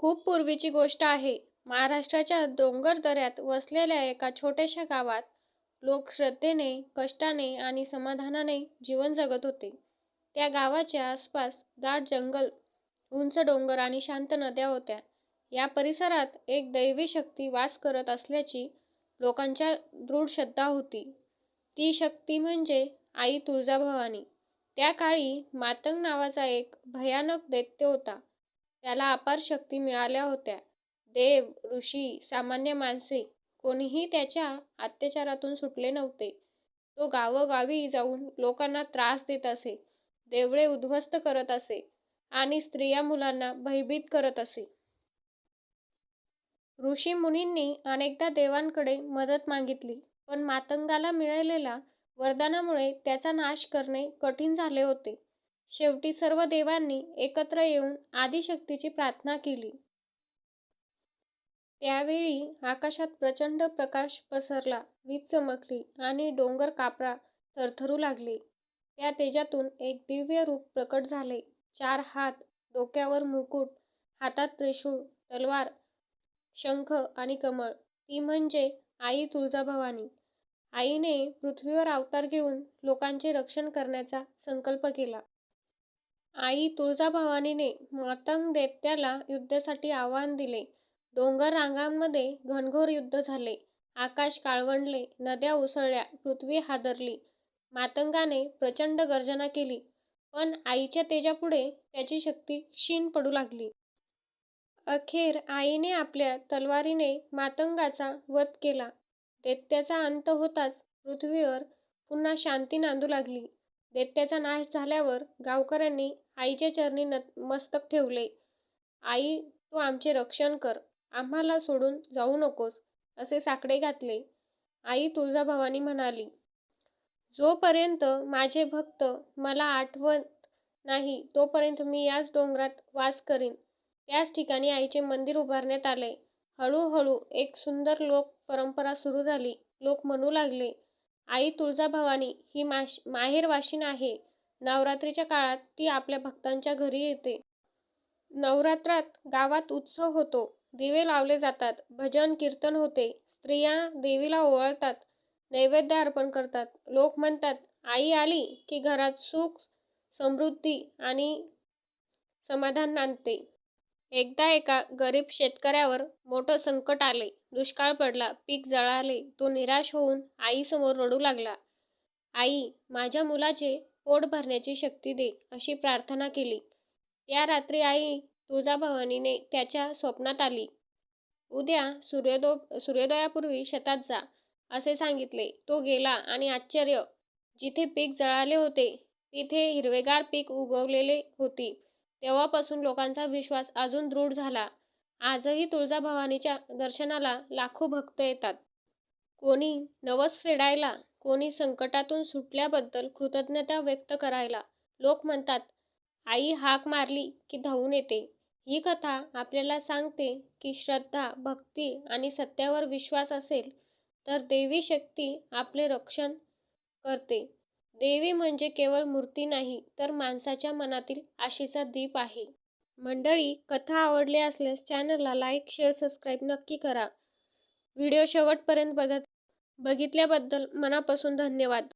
खूप पूर्वीची गोष्ट आहे. महाराष्ट्राच्या डोंगर दऱ्यात वसलेल्या एका छोट्याशा गावात लोक श्रद्धेने, कष्टाने आणि समाधानाने जीवन जगत होते. त्या गावाच्या आसपास दाट जंगल, उंच डोंगर आणि शांत नद्या होत्या. या परिसरात एक दैवी शक्ती वास करत असल्याची लोकांच्या दृढ श्रद्धा होती. ती शक्ती म्हणजे आई तुळजाभवानी. त्या काळी मातंग नावाचा एक भयानक दैत्य होता. त्याला अपार शक्ती मिळाल्या होत्या. देव, ऋषी, सामान्य माणसे कोणीही त्याच्या अत्याचारातून सुटले नव्हते. तो गावोगावी जाऊन लोकांना त्रास देत असे, देवळे उद्ध्वस्त करत असे आणि स्त्रिया मुलांना भयभीत करत असे. ऋषी मुनींनी अनेकदा देवांकडे मदत मागितली, पण मातंगाला मिळालेल्या वरदानामुळे त्याचा नाश करणे कठीण झाले होते. शेवटी सर्व देवांनी एकत्र येऊन आदिशक्तीची प्रार्थना केली. त्यावेळी आकाशात प्रचंड प्रकाश पसरला, वीज चमकली आणि डोंगर कापरा थरथरू लागले. त्या तेजातून एक दिव्य रूप प्रकट झाले. 4 हात, डोक्यावर मुकुट, हातात त्रिशूळ, तलवार, शंख आणि कमळ. ती म्हणजे आई तुळजाभवानी. आईने पृथ्वीवर अवतार घेऊन लोकांचे रक्षण करण्याचा संकल्प केला. आई तुळजाभवानीने मातंग दैत्याला युद्धासाठी आव्हान दिले. डोंगर रांगांमध्ये घनघोर युद्ध झाले. आकाश काळवंडले, नद्या उसळल्या, पृथ्वी हादरली. मातंगाने प्रचंड गर्जना केली, पण आईच्या तेजापुढे त्याची शक्ती क्षीण पडू लागली. अखेर आईने आपल्या तलवारीने मातंगाचा वध केला. दैत्याचा अंत होताच पृथ्वीवर पुन्हा शांती नांदू लागली. दैत्याचा नाश झाल्यावर गावकऱ्यांनी आईच्या चरणी मस्तक ठेवले. आई, तू आमचे रक्षण कर, आम्हाला सोडून जाऊ नकोस, असे साकडे घातले. आई तुळजाभवानी म्हणाली, जोपर्यंत माझे भक्त मला आठवत नाही तोपर्यंत मी याच डोंगरात वास करीन. त्याच ठिकाणी आईचे मंदिर उभारण्यात आले. हळूहळू एक सुंदर लोक परंपरा सुरू झाली. लोक म्हणू लागले, आई तुळजाभवानी ही माहेरवाशीण आहे. नवरात्रीच्या काळात ती आपल्या भक्तांच्या घरी येते. नवरात्रात गावात उत्सव होतो. दिवे लावले जातात, भजन कीर्तन होते. स्त्रिया देवीला ओवाळतात, नैवेद्य अर्पण करतात. लोक म्हणतात, आई आली की घरात सुख, समृद्धी आणि समाधान नांदते. एकदा एका गरीब शेतकऱ्यावर मोठं संकट आले. दुष्काळ पडला, पीक जळाले. तो निराश होऊन आईसमोर रडू लागला. आई, माझ्या मुलाचे पोट भरण्याची शक्ती दे, अशी प्रार्थना केली. त्या रात्री आई तुळजाभवानीने त्याच्या स्वप्नात आली. उद्या सूर्योदयापूर्वी शेतात जा, असे सांगितले. तो गेला आणि आश्चर्य, जिथे पीक जळाले होते तिथे हिरवेगार पीक उगवलेले होती. तेव्हापासून लोकांचा विश्वास अजून दृढ झाला. आजही तुळजाभवानीच्या दर्शनाला लाखो भक्त येतात. कोणी नवस फेडायला, कोणी संकटातून सुटल्याबद्दल कृतज्ञता व्यक्त करायला. लोक म्हणतात, आई हाक मारली की धावून येते. ही कथा आपल्याला सांगते की श्रद्धा, भक्ती आणि सत्यावर विश्वास असेल तर देवी शक्ती आपले रक्षण करते. देवी म्हणजे केवळ मूर्ती नाही, तर माणसाच्या मनातील आशेचा दीप आहे. मंडळी, कथा आवडली असल्यास चॅनलला लाईक, शेअर, सबस्क्राईब नक्की करा. व्हिडिओ शेवटपर्यंत बघितल्याबद्दल मनापासून धन्यवाद.